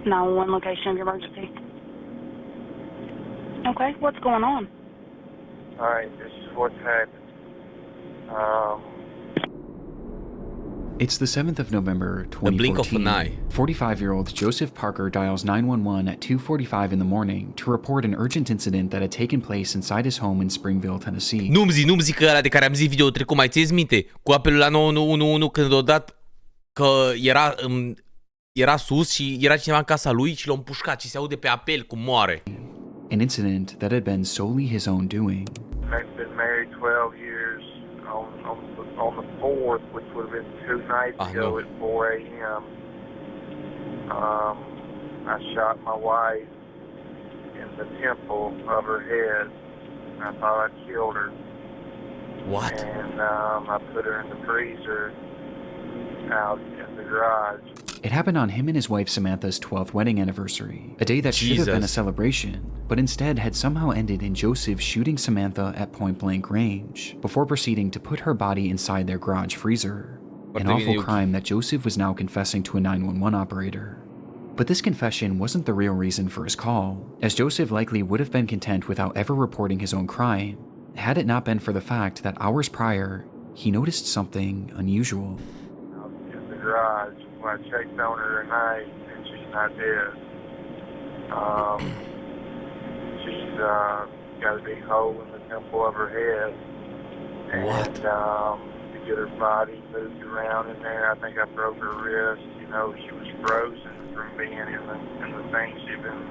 911 location of your emergency. Okay, what's going on? All right, this is what's happened. It's the 7th of November, The blink of an 2014. eye. 45-year-old Joseph Parker dials 911 at 2:45 in the morning to report an urgent incident that had taken place inside his home in Springville, Tennessee. Nu-mi zi că ăla de care am zis video trecut, mai țineți minte? Cu apelul la 911 când o dat că era sus și era cineva în casa lui și l-a împușcat și se aude pe apel cum moare. An incident that had been solely his own doing. I've been married 12 years. On the 4th, which would have been 2 nights ago no. at 4 a.m., I shot my wife in the temple of her head. I thought I killed her. What? And I put her in the freezer out in the garage. It happened on him and his wife Samantha's 12th wedding anniversary, a day that should have been a celebration, but instead had somehow ended in Joseph shooting Samantha at point-blank range, before proceeding to put her body inside their garage freezer. An awful crime that Joseph was now confessing to a 911 operator. But this confession wasn't the real reason for his call, as Joseph likely would have been content without ever reporting his own crime, had it not been for the fact that hours prior, he noticed something unusual. Out in the garage. When I checked on her tonight, and she's not dead. She's got a big hole in the temple of her head. And, What? to get her body moved around in there, I think I broke her wrist. You know, she was frozen from being in the thing. She's been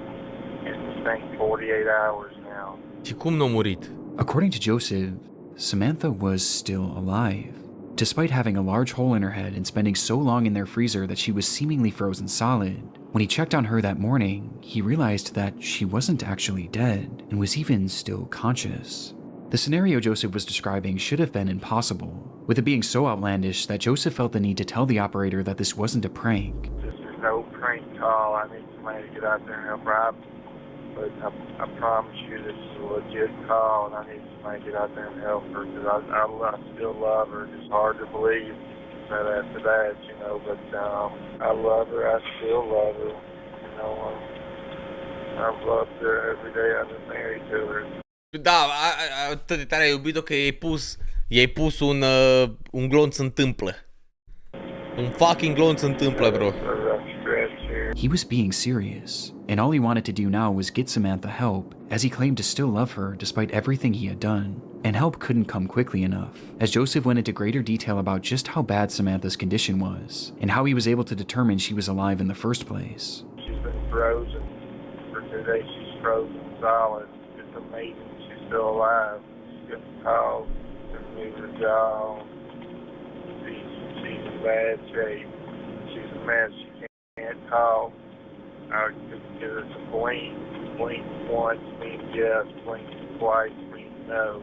in this thing 48 hours now. Și cum n-a murit? According to Joseph, Samantha was still alive, despite having a large hole in her head and spending so long in their freezer that she was seemingly frozen solid. When he checked on her that morning, he realized that she wasn't actually dead and was even still conscious. The scenario Joseph was describing should have been impossible, with it being so outlandish that Joseph felt the need to tell the operator that this wasn't a prank. This is no prank call. I need somebody to get out there and help her. But I promise you this is a legit call, and I need somebody to get out there and help her, because I still love her. It's hard to believe that after that, you know, but I love her. I still love her. You know, I've loved her every day I've been married to her. Da, atât de tare ai iubit-o că i-ai pus un glonț în tâmplă. Un fucking glonț în tâmplă, bro. He was being serious, and all he wanted to do now was get Samantha help, as he claimed to still love her despite everything he had done. And help couldn't come quickly enough, as Joseph went into greater detail about just how bad Samantha's condition was, and how he was able to determine she was alive in the first place. She's been frozen for 2 days. She's frozen solid. It's amazing she's still alive. She's got the call to move her jaw. She's in bad shape. She's a mess. She can't talk. I could get her to blink. Blink once means yes. Blink twice means no.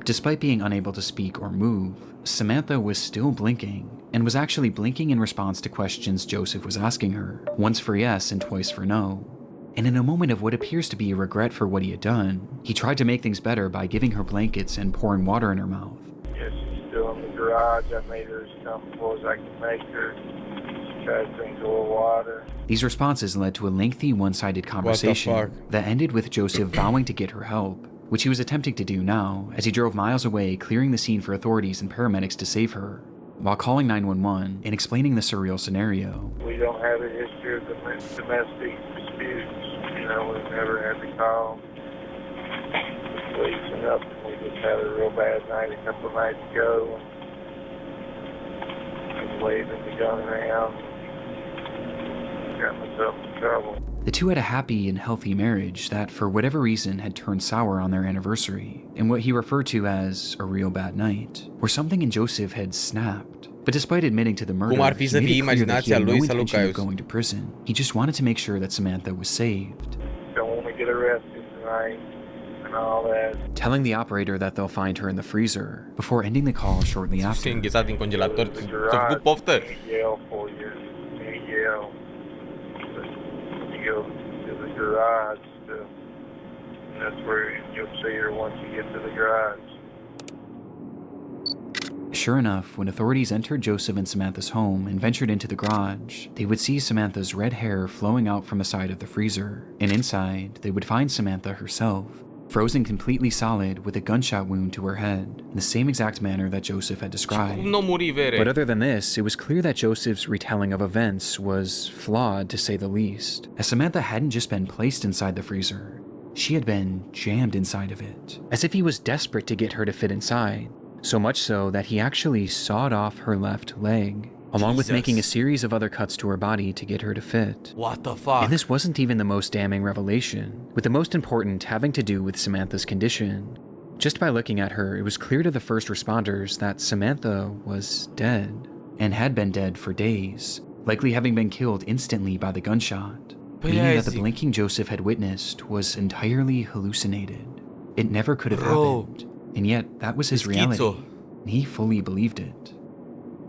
Despite being unable to speak or move, Samantha was still blinking, and was actually blinking in response to questions Joseph was asking her, once for yes and twice for no. And in a moment of what appears to be a regret for what he had done, he tried to make things better by giving her blankets and pouring water in her mouth. Yes, she's still in the garage. I made her as comfortable as I can make her. She tried to drink a little water. These responses led to a lengthy one-sided conversation that ended with Joseph vowing to get her help, which he was attempting to do now as he drove miles away, clearing the scene for authorities and paramedics to save her, while calling 911 and explaining the surreal scenario. We don't have a history of domestic disputes. You know, we've never had to call the police or nothing. We just had a real bad night a couple of nights ago. I was waving the gun around. Got myself in trouble. The two had a happy and healthy marriage that, for whatever reason, had turned sour on their anniversary, in what he referred to as a real bad night, where something in Joseph had snapped. But despite admitting to the murder, Cum ar fi să he fie made it clear that he imaginația had no lui să intention of Lucaius. going to prison. He just wanted to make sure that Samantha was saved. Don't want to get arrested tonight and all that. Telling the operator that they'll find her in the freezer, before ending the call shortly Se after. înghețat din congelator. The Ți-a făcut poftă? Can't yell for you. Can't yell. But you go to the garage, and that's where you'll see her once you get to the garage. Sure enough, when authorities entered Joseph and Samantha's home and ventured into the garage, they would see Samantha's red hair flowing out from the side of the freezer, and inside, they would find Samantha herself, frozen completely solid with a gunshot wound to her head, in the same exact manner that Joseph had described. But other than this, it was clear that Joseph's retelling of events was flawed to say the least, as Samantha hadn't just been placed inside the freezer, she had been jammed inside of it, as if he was desperate to get her to fit inside. So much so that he actually sawed off her left leg, along with making a series of other cuts to her body to get her to fit. What the fuck? And this wasn't even the most damning revelation, with the most important having to do with Samantha's condition. Just by looking at her, it was clear to the first responders that Samantha was dead, and had been dead for days, likely having been killed instantly by the gunshot, meaning that the blinking Joseph had witnessed was entirely hallucinated. It never could have happened. And yet, that was his reality, and he fully believed it.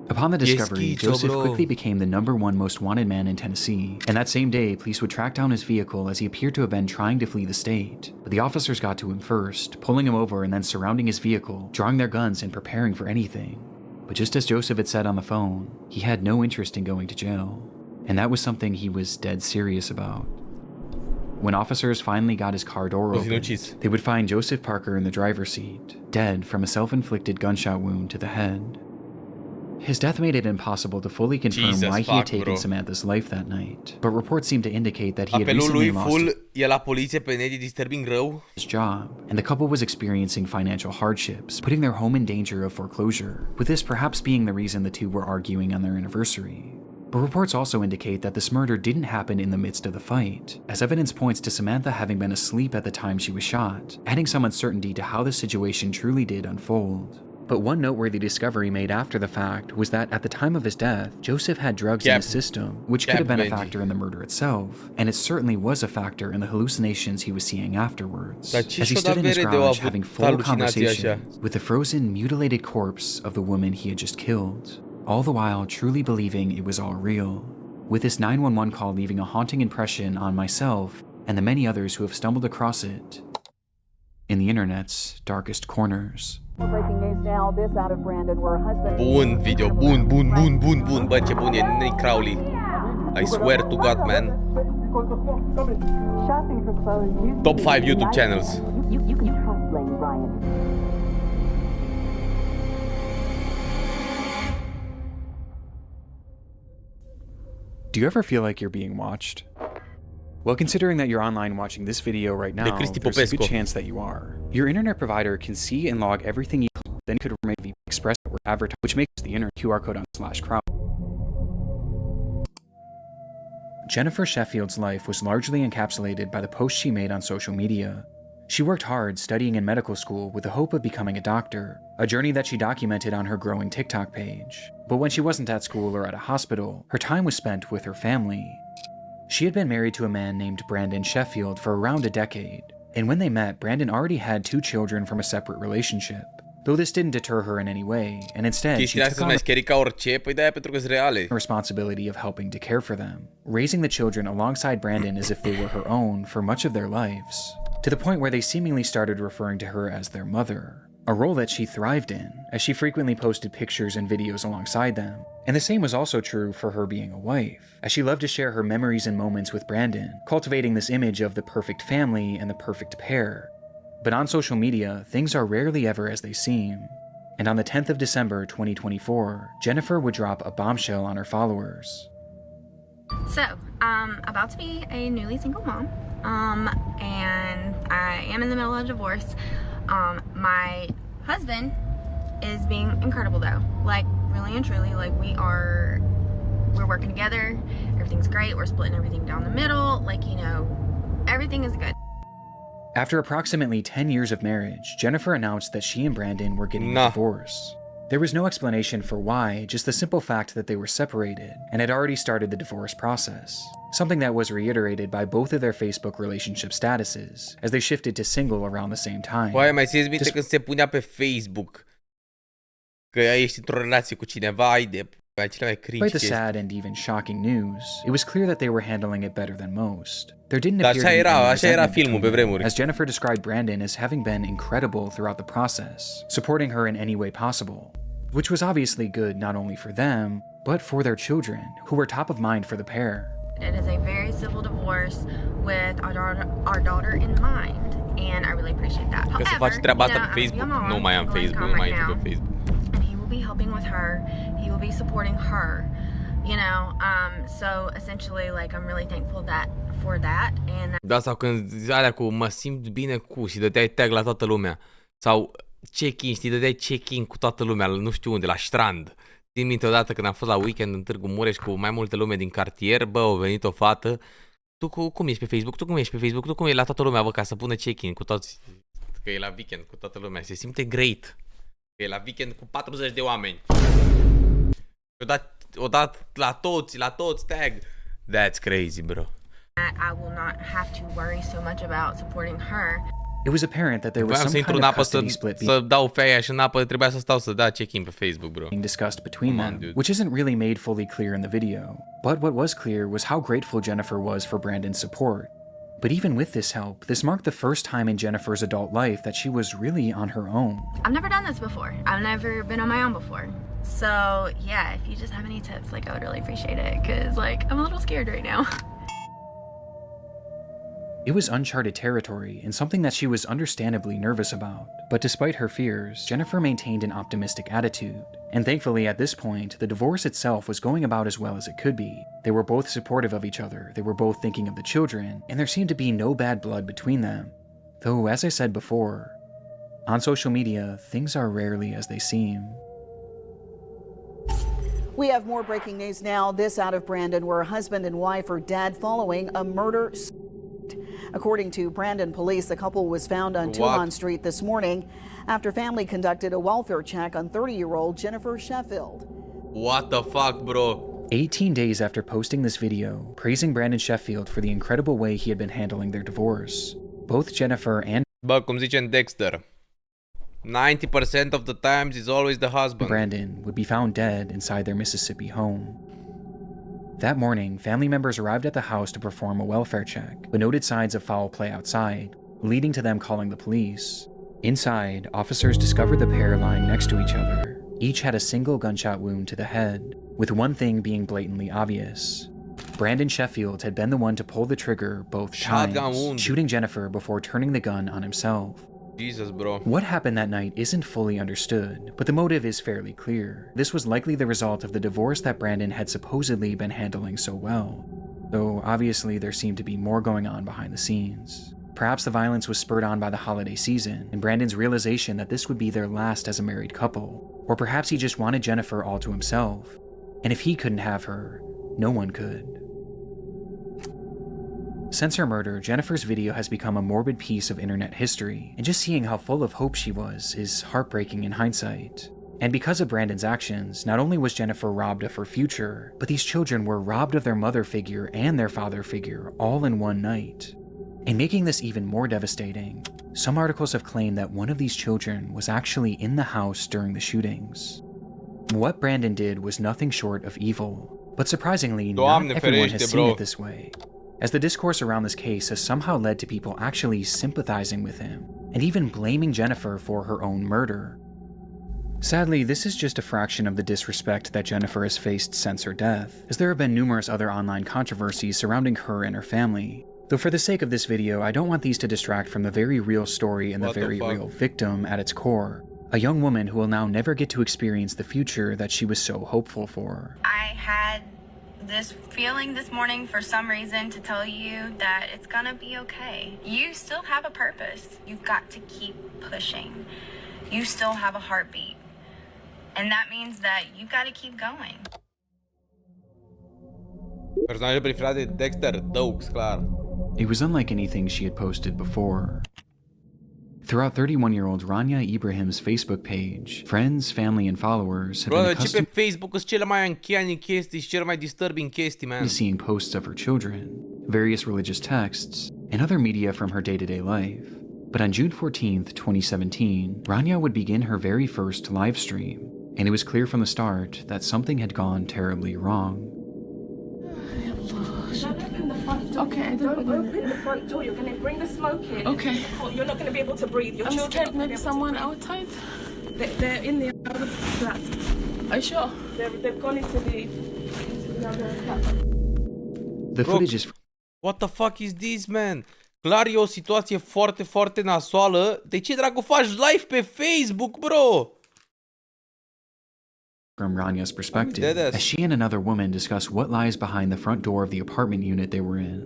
Upon the discovery, Joseph quickly became the #1 most wanted man in Tennessee, and that same day, police would track down his vehicle as he appeared to have been trying to flee the state. But the officers got to him first, pulling him over and then surrounding his vehicle, drawing their guns and preparing for anything. But just as Joseph had said on the phone, he had no interest in going to jail, and that was something he was dead serious about. When officers finally got his car door open, they would find Joseph Parker in the driver's seat, dead from a self-inflicted gunshot wound to the head. His death made it impossible to fully confirm why he had taken Samantha's life that night, but reports seem to indicate that he had recently lost his job, and the couple was experiencing financial hardships, putting their home in danger of foreclosure, with this perhaps being the reason the two were arguing on their anniversary. But reports also indicate that this murder didn't happen in the midst of the fight, as evidence points to Samantha having been asleep at the time she was shot, adding some uncertainty to how the situation truly did unfold. But one noteworthy discovery made after the fact was that at the time of his death, Joseph had drugs in his system, which could have been a factor in the murder itself, and it certainly was a factor in the hallucinations he was seeing afterwards, as he stood in his garage having full conversations with the frozen, mutilated corpse of the woman he had just killed, all the while truly believing it was all real, with this 911 call leaving a haunting impression on myself and the many others who have stumbled across it in the internet's darkest corners. Breaking news now, this out of Brandon, where a husband... Bun video, bun. Bă, ce bun e Nick Crowley. I swear to God, man. Top 5 YouTube channels. You trust Lane Ryan. Do you ever feel like you're being watched? Well, considering that you're online watching this video right now, there's a good chance that you are. Your internet provider can see and log everything you then could maybe express or advertise, which makes the internet QR code on /crowd. Jennifer Sheffield's life was largely encapsulated by the posts she made on social media. She worked hard studying in medical school with the hope of becoming a doctor, a journey that she documented on her growing TikTok page. But when she wasn't at school or at a hospital, her time was spent with her family. She had been married to a man named Brandon Sheffield for around a decade, and when they met, Brandon already had 2 children from a separate relationship. Though this didn't deter her in any way, and instead she took on the responsibility of helping to care for them, raising the children alongside Brandon as if they were her own for much of their lives, to the point where they seemingly started referring to her as their mother, a role that she thrived in, as she frequently posted pictures and videos alongside them. And the same was also true for her being a wife, as she loved to share her memories and moments with Brandon, cultivating this image of the perfect family and the perfect pair. But on social media, things are rarely ever as they seem. And on the 10th of December 2024, Jennifer would drop a bombshell on her followers. So, about to be a newly single mom, and I am in the middle of a divorce. My husband is being incredible though, like really and truly, like we're working together, everything's great, we're splitting everything down the middle, like, you know, everything is good. After approximately 10 years of marriage, Jennifer announced that she and Brandon were getting a divorce. There was no explanation for why, just the simple fact that they were separated and had already started the divorce process, something that was reiterated by both of their Facebook relationship statuses as they shifted to single around the same time. Mai țineți minte când se punea pe Facebook că ești într-o relație cu cineva, ai de cele mai cringe. Despite the sad and even shocking news, it was clear that they were handling it better than most. There didn't appear to be așa era filmul pe vremuri. As Jennifer described Brandon as having been incredible throughout the process, supporting her in any way possible. which was obviously good not only for them, but for their children, who were top of mind for the pair. It is a very civil divorce with our daughter in mind, and I really appreciate that. Că să faci treaba asta pe Facebook. Nu mai am Facebook, nu mai intru pe Facebook. And he will be helping with her. He will be supporting her. You know, so essentially, like, I'm really thankful for that. And Da, sau când zicea alea cu mă simt bine cu și dădeai tag la toată lumea. Sau check-in, știi, dădeai check-in cu toată lumea, nu știu unde, la strand. Țin minte odată când am fost la weekend în Târgu Mureș cu mai multe lume din cartier, bă, a venit o fată. Cum ești pe Facebook? Tu cum ești pe Facebook? Tu cum ești la toată lumea, bă, ca să pună check-in cu toți, că e la weekend cu toată lumea. Se simte great. Că e la weekend cu 40 de oameni. O dat la toți tag. That's crazy, bro. I will not have to worry so much about supporting her. It was apparent that there was some kind of custody split să dau feia și în apă, trebuia să stau să da check-in pe Facebook, bro. being discussed between them, which isn't really made fully clear in the video. But what was clear was how grateful Jennifer was for Brandon's support. But even with this help, this marked the first time in Jennifer's adult life that she was really on her own. I've never done this before. I've never been on my own before. So yeah, if you just have any tips, like, I would really appreciate it, because like I'm a little scared right now. It was uncharted territory and something that she was understandably nervous about. But despite her fears, Jennifer maintained an optimistic attitude. And thankfully at this point, the divorce itself was going about as well as it could be. They were both supportive of each other, they were both thinking of the children, and there seemed to be no bad blood between them. Though, as I said before, on social media, things are rarely as they seem. We have more breaking news now. This out of Brandon, where a husband and wife are dead following a murder. According to Brandon police, the couple was found on Toulon Street this morning after family conducted a welfare check on 30-year-old Jennifer Sheffield. What the fuck, bro? 18 days after posting this video, praising Brandon Sheffield for the incredible way he had been handling their divorce, both Jennifer and Bă, cum zice în Dexter, 90% of the times it's always the husband. Brandon would be found dead inside their Mississippi home. That morning, family members arrived at the house to perform a welfare check, but noted signs of foul play outside, leading to them calling the police. Inside, officers discovered the pair lying next to each other. Each had a single gunshot wound to the head, with one thing being blatantly obvious. Brandon Sheffield had been the one to pull the trigger both times, shooting Jennifer before turning the gun on himself. Jesus, bro. What happened that night isn't fully understood, but the motive is fairly clear. This was likely the result of the divorce that Brandon had supposedly been handling so well. Though obviously there seemed to be more going on behind the scenes. Perhaps the violence was spurred on by the holiday season and Brandon's realization that this would be their last as a married couple. Or perhaps he just wanted Jennifer all to himself. And if he couldn't have her, no one could. Since her murder, Jennifer's video has become a morbid piece of internet history, and just seeing how full of hope she was is heartbreaking in hindsight. And because of Brandon's actions, not only was Jennifer robbed of her future, but these children were robbed of their mother figure and their father figure all in one night. And making this even more devastating, some articles have claimed that one of these children was actually in the house during the shootings. What Brandon did was nothing short of evil, but surprisingly, not everyone has seen it this way, as the discourse around this case has somehow led to people actually sympathizing with him, and even blaming Jennifer for her own murder. Sadly, this is just a fraction of the disrespect that Jennifer has faced since her death, as there have been numerous other online controversies surrounding her and her family. Though for the sake of this video, I don't want these to distract from the very real story and the very real victim at its core. A young woman who will now never get to experience the future that she was so hopeful for. I had this feeling this morning for some reason to tell you that it's gonna be okay. You still have a purpose. You've got to keep pushing. You still have a heartbeat. And that means that you've got to keep going. Personajul preferat de Dexter, Doakes, clar. It was unlike anything she had posted before. Throughout 31-year-old Rania Ibrahim's Facebook page, friends, family, and followers have been accustomed pe Facebook sunt cele mai uncanny chestii și cele mai disturbing chestii, man. to seeing posts of her children, various religious texts, and other media from her day-to-day life. But on June 14th, 2017, Rania would begin her very first live stream, and it was clear from the start that something had gone terribly wrong. Okay, don't open the front door. You're going to bring the smoke in. Okay. You're not going to be able to breathe. Your I'm children scared are not maybe gonna be able to someone breathe. outside. They're in there. flat. Are you sure? They've gone into the other flat. The footage is... What the fuck is this, man? Clar e o situație foarte, foarte nasoală. De ce dracu faci live pe Facebook, bro? From Ranya's perspective, as she and another woman discuss what lies behind the front door of the apartment unit they were in.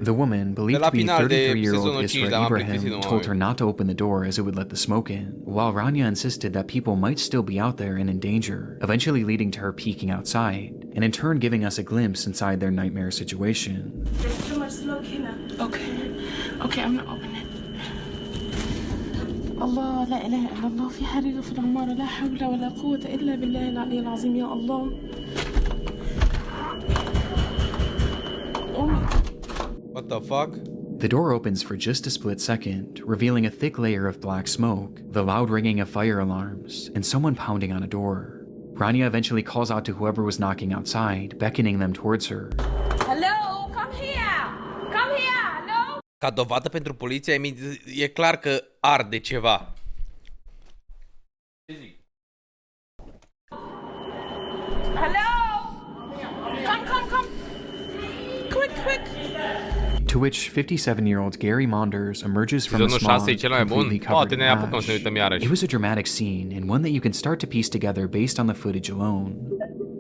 The woman, believed to be 33-year-old Isra Ibrahim, told her not to open the door as it would let the smoke in, while Rania insisted that people might still be out there and in danger, eventually leading to her peeking outside, and in turn giving us a glimpse inside their nightmare situation. There's too much smoke here. Okay, I'm not opening it. الله لا إله إلا الله في حريق في العمارة لا حول ولا قوة إلا بالله العلي العظيم يا الله. What the fuck? The door opens for just a split second, revealing a thick layer of black smoke, the loud ringing of fire alarms, and someone pounding on a door. Rania eventually calls out to whoever was knocking outside, beckoning them towards her. Hello, come here! Come here, hello! Ca dovadă pentru poliție, e clar că arde ceva. Hello! Come! Quick! To which 57-year-old Gary Maunders emerges from the smog, completely covered in ash. It was a dramatic scene, and one that you can start to piece together based on the footage alone,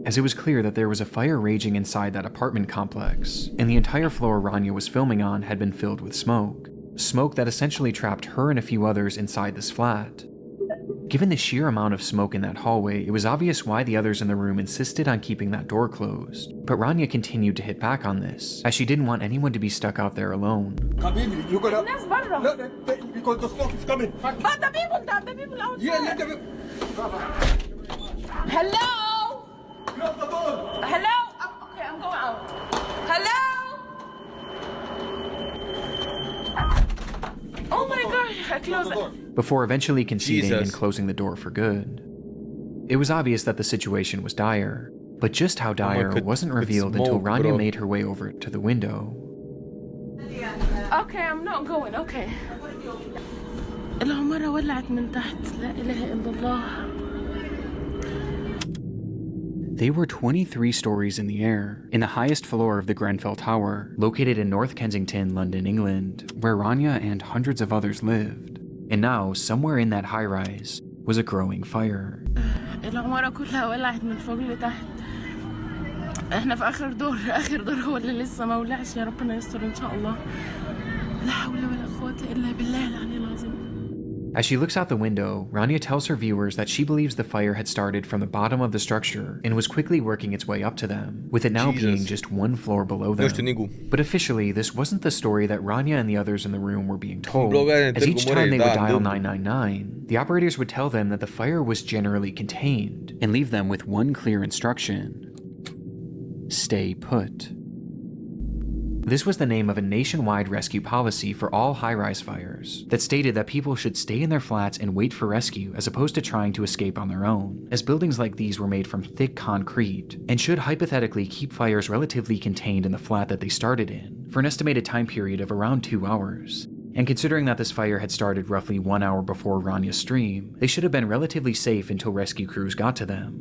as it was clear that there was a fire raging inside that apartment complex, and the entire floor Rania was filming on had been filled with smoke. Smoke that essentially trapped her and a few others inside this flat. Given the sheer amount of smoke in that hallway, it was obvious why the others in the room insisted on keeping that door closed. But Rania continued to hit back on this, as she didn't want anyone to be stuck out there alone. You gotta... No, because the smoke is coming. But the people outside. Yeah, let them... Hello? Close the door. Hello? Okay, I'm going out. Hello? Oh my God, I closed it. Before eventually conceding Jesus. and closing the door for good. It was obvious that the situation was dire, but just how dire wasn't revealed until Rania made her way over to the window. Okay, I'm not going, okay. العمارة ولعت من تحت لا إله إلا الله. They were 23 stories in the air, in the highest floor of the Grenfell Tower, located in North Kensington, London, England, where Rania and hundreds of others lived. And now, somewhere in that high-rise, was a growing fire. العمارة كلها ولعت من فوق لتحت. احنا في آخر دور هو اللي لسه ما ولعش يا ربنا يستر إن شاء الله. لا حول ولا قوة إلا بالله العلي العظيم. As she looks out the window, Rania tells her viewers that she believes the fire had started from the bottom of the structure and was quickly working its way up to them, with it now being just one floor below them. But officially, this wasn't the story that Rania and the others in the room were being told, as each time they would dial 999, the operators would tell them that the fire was generally contained and leave them with one clear instruction: stay put. This was the name of a nationwide rescue policy for all high-rise fires that stated that people should stay in their flats and wait for rescue as opposed to trying to escape on their own, as buildings like these were made from thick concrete and should hypothetically keep fires relatively contained in the flat that they started in for an estimated time period of around 2 hours. And considering that this fire had started roughly 1 hour before Rania's stream, they should have been relatively safe until rescue crews got to them.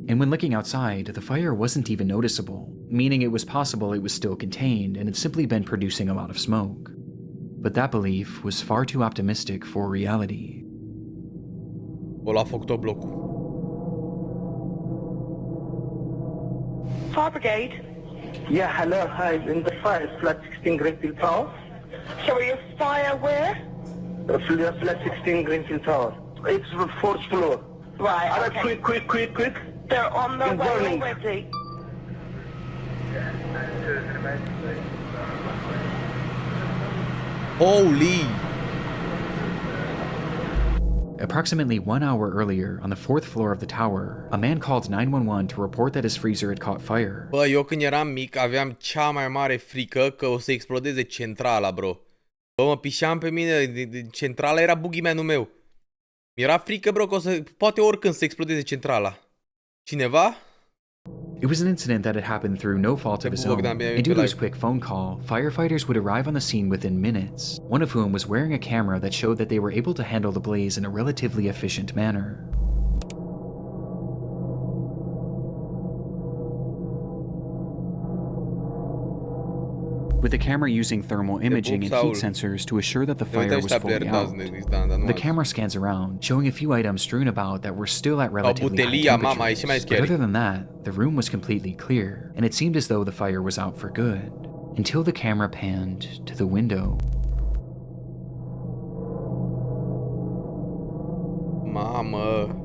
And when looking outside, the fire wasn't even noticeable, meaning it was possible it was still contained and had simply been producing a lot of smoke. But that belief was far too optimistic for reality. Ăla a făcut-o blocul. Fire brigade? Yeah, hello, hi, in the fire, flat 16 Grenfell Tower. Sorry, a fire where? Flat 16 Grenfell Tower. It's the 4th floor. Right, okay. Quick. They're on the way burning. already. Holy! Approximately 1 hour earlier, on the 4th floor of the tower, a man called 911 to report that his freezer had caught fire. Bă, eu când eram mic aveam cea mai mare frică că o să explodeze centrala, bro. Bă, mă pișeam pe mine, centrala era boogeyman-ul meu. Mi-era frică, bro, că o să, poate oricând să explodeze centrala. Cineva? It was an incident that had happened through no fault of his own, and due to his quick phone call, firefighters would arrive on the scene within minutes, one of whom was wearing a camera that showed that they were able to handle the blaze in a relatively efficient manner. with the camera using thermal imaging and heat sensors to assure that the fire was fully out. The camera scans around, showing a few items strewn about that were still at relatively high temperatures. But other than that, the room was completely clear, and it seemed as though the fire was out for good, until the camera panned to the window. Mamă!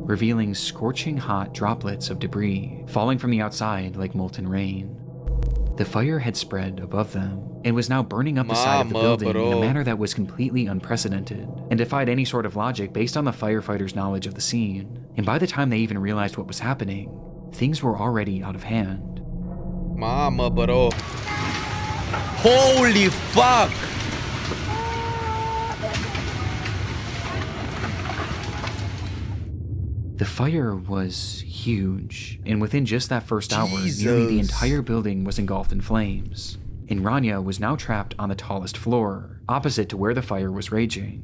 Revealing scorching hot droplets of debris falling from the outside like molten rain. The fire had spread above them and was now burning up the side of the building in a manner that was completely unprecedented and defied any sort of logic based on the firefighters' knowledge of the scene. And by the time they even realized what was happening, things were already out of hand. Mamă, bro! Holy fuck! The fire was huge, and within just that first hour, nearly the entire building was engulfed in flames. And Rania was now trapped on the tallest floor, opposite to where the fire was raging.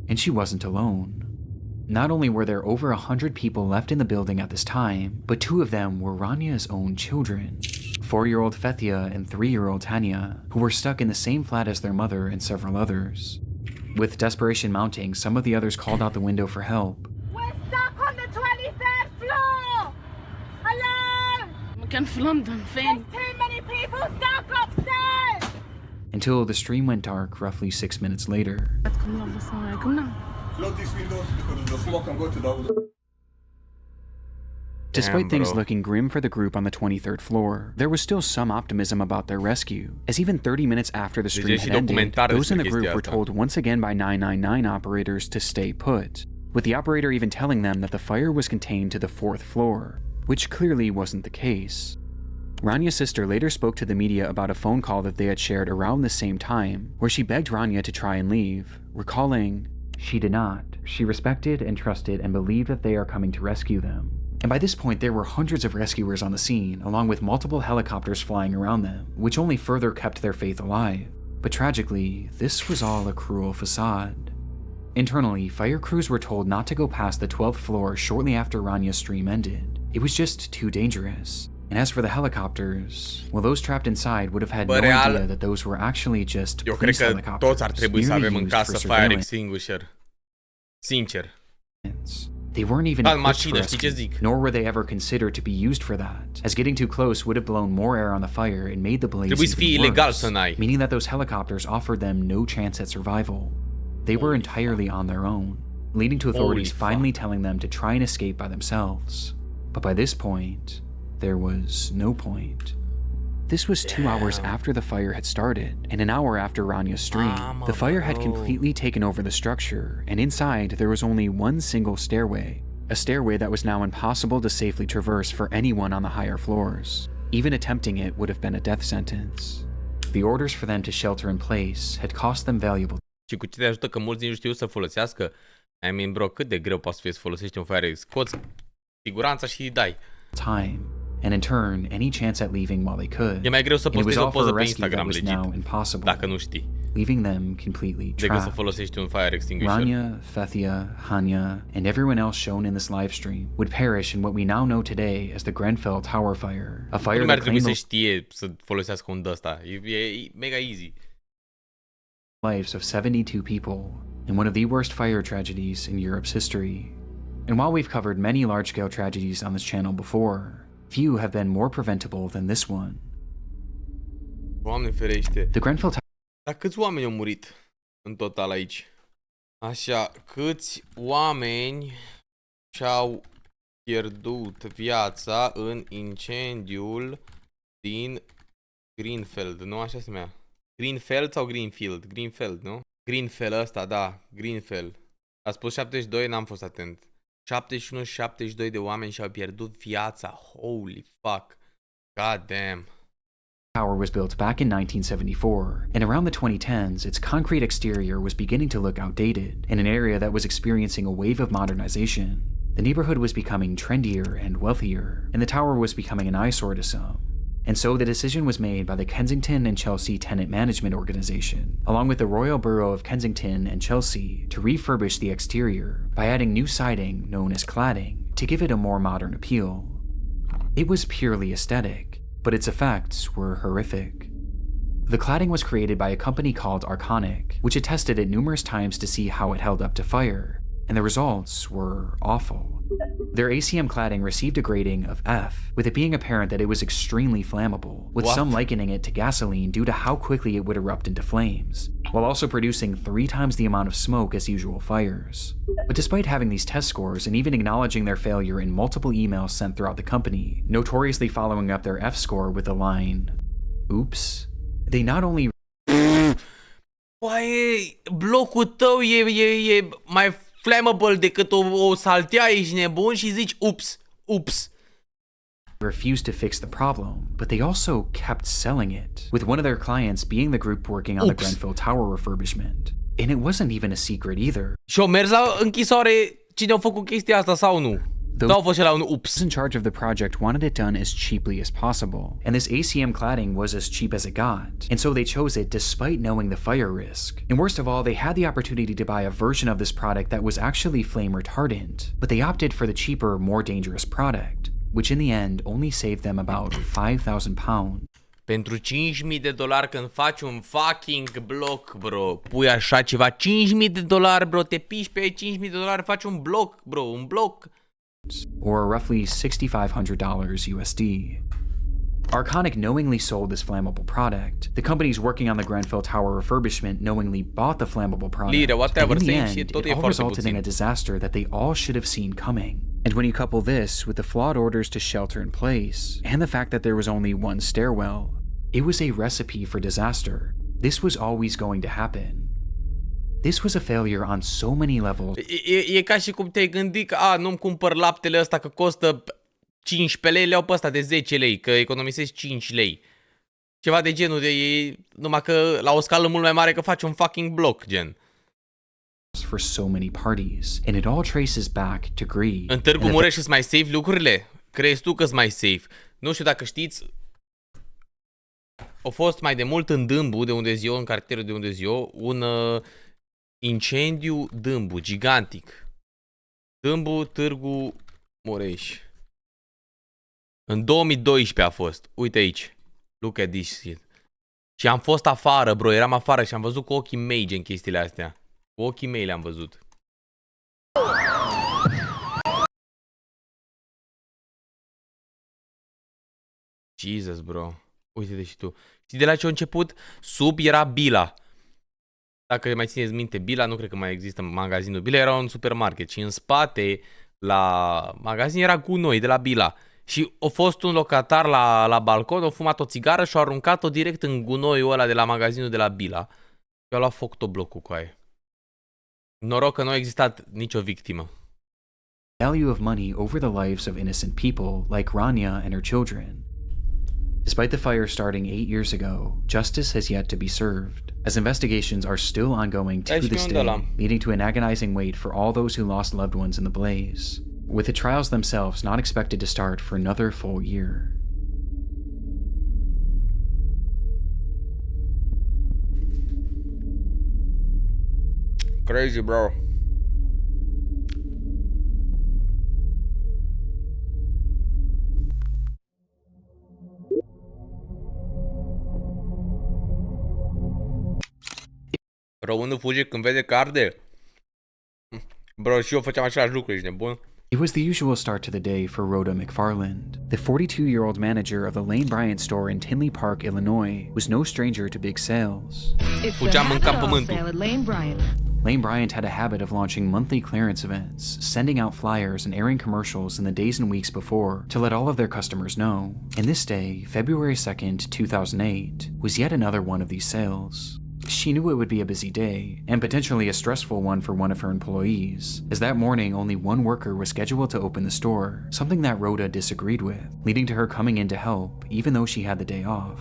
And she wasn't alone. Not only were there over 100 people left in the building at this time, but 2 of them were Rania's own children. 4-year-old Fethia and 3-year-old Tanya, who were stuck in the same flat as their mother and several others. With desperation mounting, some of the others called out the window for help. كان في لندن فين؟ Until the stream went dark roughly 6 minutes later. Despite things looking grim for the group on the 23rd floor, there was still some optimism about their rescue, as even 30 minutes after the stream had ended, those in the group were told once again by 999 operators to stay put, with the operator even telling them that the fire was contained to the 4th floor, which clearly wasn't the case. Rania's sister later spoke to the media about a phone call that they had shared around the same time, where she begged Rania to try and leave, recalling, "She did not. She respected and trusted and believed that they are coming to rescue them." And by this point, there were hundreds of rescuers on the scene, along with multiple helicopters flying around them, which only further kept their faith alive. But tragically, this was all a cruel facade. Internally, fire crews were told not to go past the 12th floor shortly after Rania's stream ended. It was just too dangerous. And as for the helicopters, well, those trapped inside would have had no idea that those were actually just police helicopters. Toți ar trebui să avem în casă fire extinguisher. Sincer. They weren't even equipped for rescue, nor were they ever considered to be used for that, as getting too close would have blown more air on the fire and made the blaze even worse, meaning that those helicopters offered them no chance at survival. They were entirely on their own, leading to authorities finally telling them to try and escape by themselves. But by this point, there was no point. This was 2 hours after the fire had started, and an hour after Rania's stream. The fire had completely taken over the structure, and inside there was only one single stairway, a stairway that was now impossible to safely traverse for anyone on the higher floors. Even attempting it would have been a death sentence. The orders for them to shelter in place had cost them valuable. Și cu ce te ajută că mulți nu știu să folosească? I mean, bro, cât de greu poate să fie să folosești un fire? Scoți siguranța și îi dai. Time, and in turn, any chance at leaving while they could. E mai greu să postezi o poză pe Instagram legit, dacă nu știi. Leaving them completely trapped. Să folosești un fire extinguisher. Rania, Fethia, Hanya, and everyone else shown in this live stream would perish in what we now know today as the Grenfell Tower Fire, a fire that claimed să știe să folosească un ăsta. E mega easy. Lives of 72 people in one of the worst fire tragedies in Europe's history. And while we've covered many large-scale tragedies on this channel before, few have been more preventable than this one. Doamne ferește. The Grenfell Tower. Dar câți oameni au murit în total aici? Așa, câți oameni și-au pierdut viața în incendiul din Grenfell, nu așa se numea? Grenfell sau Greenfield? Grenfell, nu? Grenfell ăsta, da, Grenfell. A spus 72, n-am fost atent. 71 și 72 de oameni și-au pierdut viața. Holy fuck. God damn. Tower was built back in 1974, and around the 2010s, its concrete exterior was beginning to look outdated in an area that was experiencing a wave of modernization. The neighborhood was becoming trendier and wealthier, and the tower was becoming an eyesore to some. And so the decision was made by the Kensington and Chelsea Tenant Management Organization, along with the Royal Borough of Kensington and Chelsea, to refurbish the exterior by adding new siding known as cladding to give it a more modern appeal. It was purely aesthetic, but its effects were horrific. The cladding was created by a company called Arconic, which had tested it numerous times to see how it held up to fire, and the results were awful. Their ACM cladding received a grading of F, with it being apparent that it was extremely flammable, with some likening it to gasoline due to how quickly it would erupt into flames, while also producing 3 times the amount of smoke as usual fires. But despite having these test scores and even acknowledging their failure in multiple emails sent throughout the company, notoriously following up their F score with the line, "Oops," they not only blocul tău e mai flammable decât o saltea, ești nebun și zici oops. refused to fix the problem, but they also kept selling it, with one of their clients being the group working on the Grenfell Tower refurbishment. And it wasn't even a secret either. Și-o mers la închisoare cine a făcut chestia asta sau nu? Sau a fost la un Those in charge of the project wanted it done as cheaply as possible, and this ACM cladding was as cheap as it got, and so they chose it despite knowing the fire risk. And worst of all, they had the opportunity to buy a version of this product that was actually flame retardant, but they opted for the cheaper, more dangerous product, which in the end only saved them about £5,000. Pentru $5,000 când faci un fucking bloc, bro, pui așa ceva, $5,000, bro, te piși pe $5,000, faci un bloc, bro, un bloc. Or roughly $6,500 USD. Arconic knowingly sold this flammable product. The companies working on the Grenfell Tower refurbishment knowingly bought the flammable product. And in the end, it all resulted in a disaster that they all should have seen coming. And when you couple this with the flawed orders to shelter in place, and the fact that there was only one stairwell, it was a recipe for disaster. This was always going to happen. This was a failure on so many levels. E ca și cum te-ai gândit că nu-mi cumpăr laptele ăsta că costă 15 lei, le-au pe ăsta de 10 lei, că economisezi 5 lei. Ceva de genul numai că la o scală mult mai mare că faci un fucking bloc, gen. For so many parties, and it all traces back to greed. În Târgu Mureș sunt mai safe lucrurile? Crezi tu că-s mai safe? Nu știu dacă știți, a fost mai de mult în Dâmbu, de unde eu, în cartierul de unde eu, un incendiu Dâmbu, gigantic. Dâmbu, Târgu Mureș. În 2012 a fost. Uite aici. Look at this shit. Și am fost afară, bro. Eram afară și am văzut cu ochii mei gen chestiile astea. Cu ochii mei le-am văzut. Jesus, bro. Uite-te și tu. Știi de la ce a început? Sub era Bila. Dacă mai țineți minte, Bila, nu cred că mai există magazinul Bila, era un supermarket și în spate la magazin era gunoi de la Bila. Și a fost un locatar la balcon, a fumat o țigară și a aruncat-o direct în gunoiul ăla de la magazinul de la Bila. Și a luat foc tot blocul cu aia. Noroc că nu a existat nicio victimă. Value of money over the lives of innocent people like Rania and her children. Despite the fire starting 8 years ago, justice has yet to be served, as investigations are still ongoing to this day, leading to an agonizing wait for all those who lost loved ones in the blaze, with the trials themselves not expected to start for another full year. Crazy, bro. Românul fuge când vede că arde. Bro, și eu făceam același lucru, ești nebun? It was the usual start to the day for Rhoda McFarland. The 42-year-old manager of the Lane Bryant store in Tinley Park, Illinois, was no stranger to big sales. Fugeam în campământul. Lane Bryant had a habit of launching monthly clearance events, sending out flyers and airing commercials in the days and weeks before to let all of their customers know. And this day, February 2nd, 2008, was yet another one of these sales. She knew it would be a busy day, and potentially a stressful one for one of her employees, as that morning only one worker was scheduled to open the store, something that Rhoda disagreed with, leading to her coming in to help, even though she had the day off.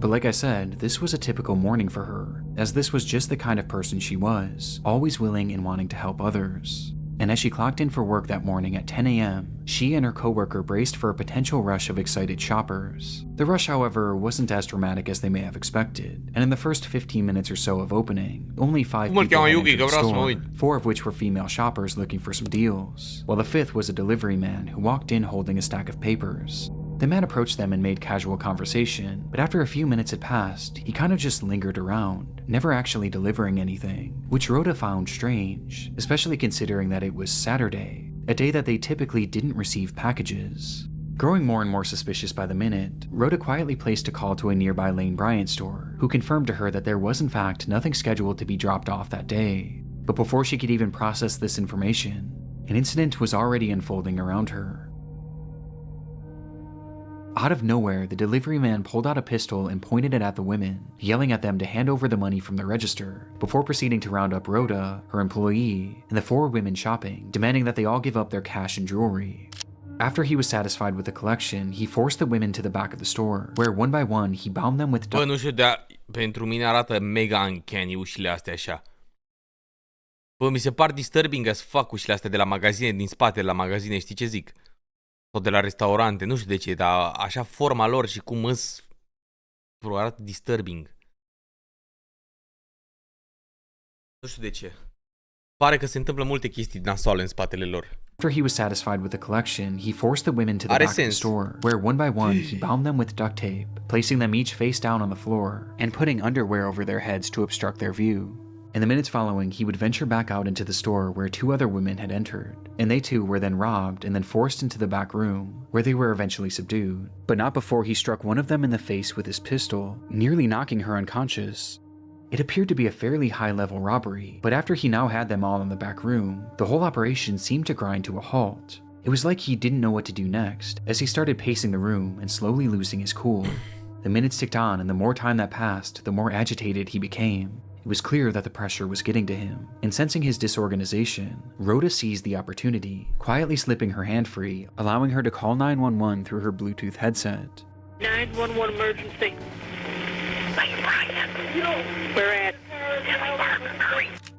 But like I said, this was a typical morning for her, as this was just the kind of person she was, always willing and wanting to help others. And as she clocked in for work that morning at 10 a.m., she and her coworker braced for a potential rush of excited shoppers. The rush, however, wasn't as dramatic as they may have expected, and in the first 15 minutes or so of opening, only 5 people entered the store, 4 of which were female shoppers looking for some deals, while the 5th was a delivery man who walked in holding a stack of papers. The man approached them and made casual conversation, but after a few minutes had passed, he kind of just lingered around, never actually delivering anything, which Rhoda found strange, especially considering that it was Saturday, a day that they typically didn't receive packages. Growing more and more suspicious by the minute, Rhoda quietly placed a call to a nearby Lane Bryant store, who confirmed to her that there was in fact nothing scheduled to be dropped off that day. But before she could even process this information, an incident was already unfolding around her. Out of nowhere, the delivery man pulled out a pistol and pointed it at the women, yelling at them to hand over the money from the register, before proceeding to round up Rhoda, her employee, and the 4 women shopping, demanding that they all give up their cash and jewelry. After he was satisfied with the collection, he forced the women to the back of the store, where one by one he bound them with Bă, nu știu, dar pentru mine arată mega uncanny ușile astea așa. Bă, mi se par disturbing as fuck ușile astea de la magazine, din spate la magazine, știi ce zic? Sau de la restaurante, nu știu de ce, dar așa forma lor și cum îs, bro, arată disturbing. Nu știu de ce. Pare că se întâmplă multe chestii nasoale în spatele lor. After he was satisfied with the collection, he forced the women to the back of the store, where one by one he bound them with duct tape, placing them each face down on the floor, and putting underwear over their heads to obstruct their view. In the minutes following, he would venture back out into the store where 2 other women had entered, and they too were then robbed and then forced into the back room, where they were eventually subdued, but not before he struck one of them in the face with his pistol, nearly knocking her unconscious. It appeared to be a fairly high-level robbery, but after he now had them all in the back room, the whole operation seemed to grind to a halt. It was like he didn't know what to do next, as he started pacing the room and slowly losing his cool. The minutes ticked on, and the more time that passed, the more agitated he became. It was clear that the pressure was getting to him, and sensing his disorganization, Rhoda seized the opportunity, quietly slipping her hand free, allowing her to call 911 through her Bluetooth headset. 911 emergency. We're at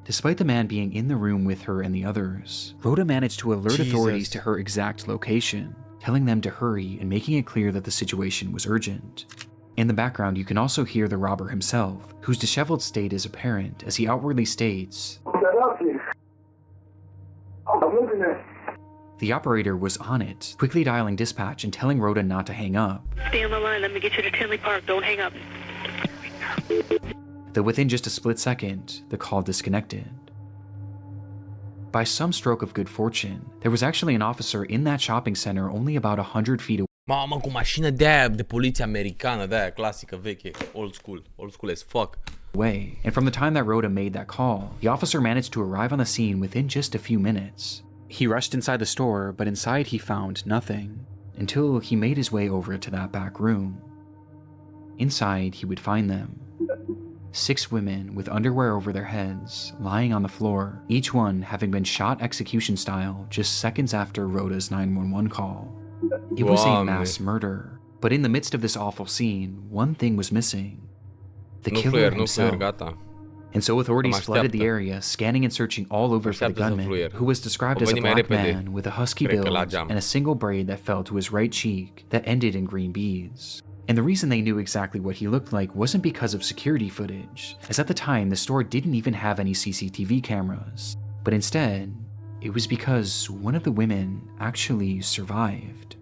Despite the man being in the room with her and the others, Rhoda managed to alert authorities to her exact location, telling them to hurry and making it clear that the situation was urgent. In the background, you can also hear the robber himself, whose disheveled state is apparent as he outwardly states, the operator was on it, quickly dialing dispatch and telling Rhoda not to hang up. Stay on the line. Let me get you to Tinley Park. Don't hang up. Though within just a split second, the call disconnected. By some stroke of good fortune, there was actually an officer in that shopping center only about 100 feet away. Mamă, cu mașină de-aia de poliție americană, de-aia clasică, veche, old school as fuck. And from the time that Rhoda made that call, the officer managed to arrive on the scene within just a few minutes. He rushed inside the store, but inside he found nothing, until he made his way over to that back room. Inside, he would find them. 6 women with underwear over their heads, lying on the floor, each one having been shot execution style just seconds after Rhoda's 911 call. It was a mass murder, but in the midst of this awful scene, one thing was missing. The killer himself. And so authorities flooded the area, scanning and searching all over for the gunman, who was described as a black man with a husky build and a single braid that fell to his right cheek that ended in green beads. And the reason they knew exactly what he looked like wasn't because of security footage, as at the time the store didn't even have any CCTV cameras, but instead, it was because one of the women actually survived.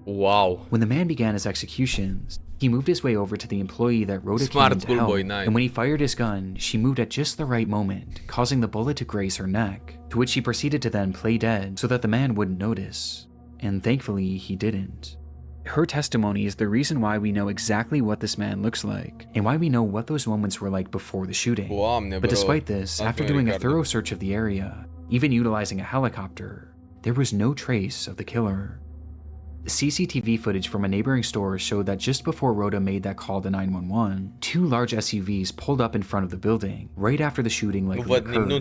Wow. When the man began his executions, he moved his way over to the employee that Rhoda came in to help, and when he fired his gun, she moved at just the right moment, causing the bullet to graze her neck, to which she proceeded to then play dead so that the man wouldn't notice. And thankfully, he didn't. Her testimony is the reason why we know exactly what this man looks like, and why we know what those moments were like before the shooting. But despite this, after doing a thorough search of the area, even utilizing a helicopter, there was no trace of the killer. CCTV footage from a neighboring store showed that just before Rhoda made that call to 911, 2 large SUVs pulled up in front of the building right after the shooting likely occurred.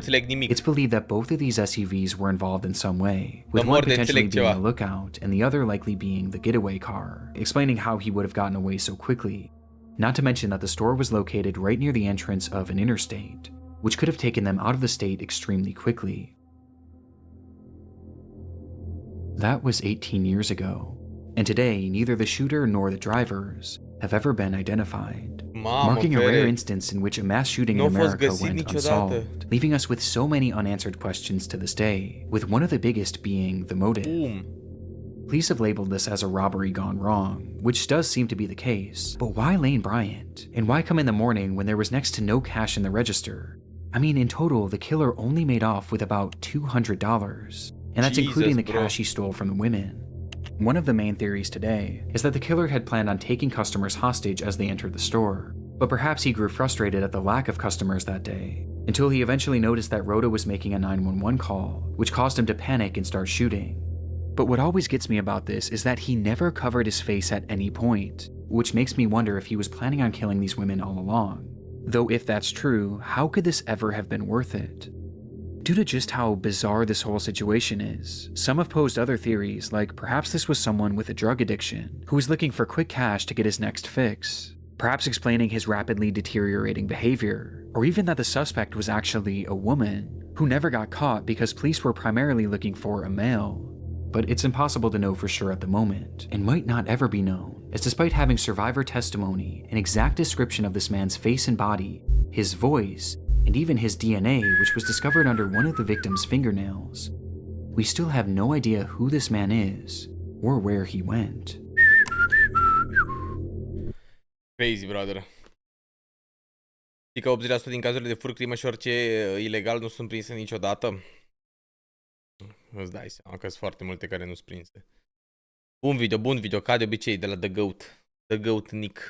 It's believed that both of these SUVs were involved in some way, with one potentially being a lookout and the other likely being the getaway car, explaining how he would have gotten away so quickly. Not to mention that the store was located right near the entrance of an interstate, which could have taken them out of the state extremely quickly. That was 18 years ago, and today neither the shooter nor the drivers have ever been identified, marking a rare instance in which a mass shooting in America went unsolved, leaving us with so many unanswered questions to this day, with one of the biggest being the motive. Police have labeled this as a robbery gone wrong, which does seem to be the case. But why Lane Bryant? And why come in the morning when there was next to no cash in the register? I mean, in total, the killer only made off with about $200, and that's including the cash he stole from the women. One of the main theories today is that the killer had planned on taking customers hostage as they entered the store, but perhaps he grew frustrated at the lack of customers that day, until he eventually noticed that Rhoda was making a 911 call, which caused him to panic and start shooting. But what always gets me about this is that he never covered his face at any point, which makes me wonder if he was planning on killing these women all along. Though if that's true, how could this ever have been worth it? Due to just how bizarre this whole situation is, some have posed other theories, like perhaps this was someone with a drug addiction who was looking for quick cash to get his next fix, perhaps explaining his rapidly deteriorating behavior, or even that the suspect was actually a woman who never got caught because police were primarily looking for a male. But it's impossible to know for sure at the moment, and might not ever be known, as despite having survivor testimony, an exact description of this man's face and body, his voice, and even his DNA, which was discovered under one of the victim's fingernails, we still have no idea who this man is, or where he went. Crazy, brother. Știi că 80% din cazurile de furt, crimă și orice ilegal nu sunt prinse niciodată? Îți dai seama că sunt foarte multe care nu sunt prinse. Bun video, ca de obicei, de la The Goat Nick.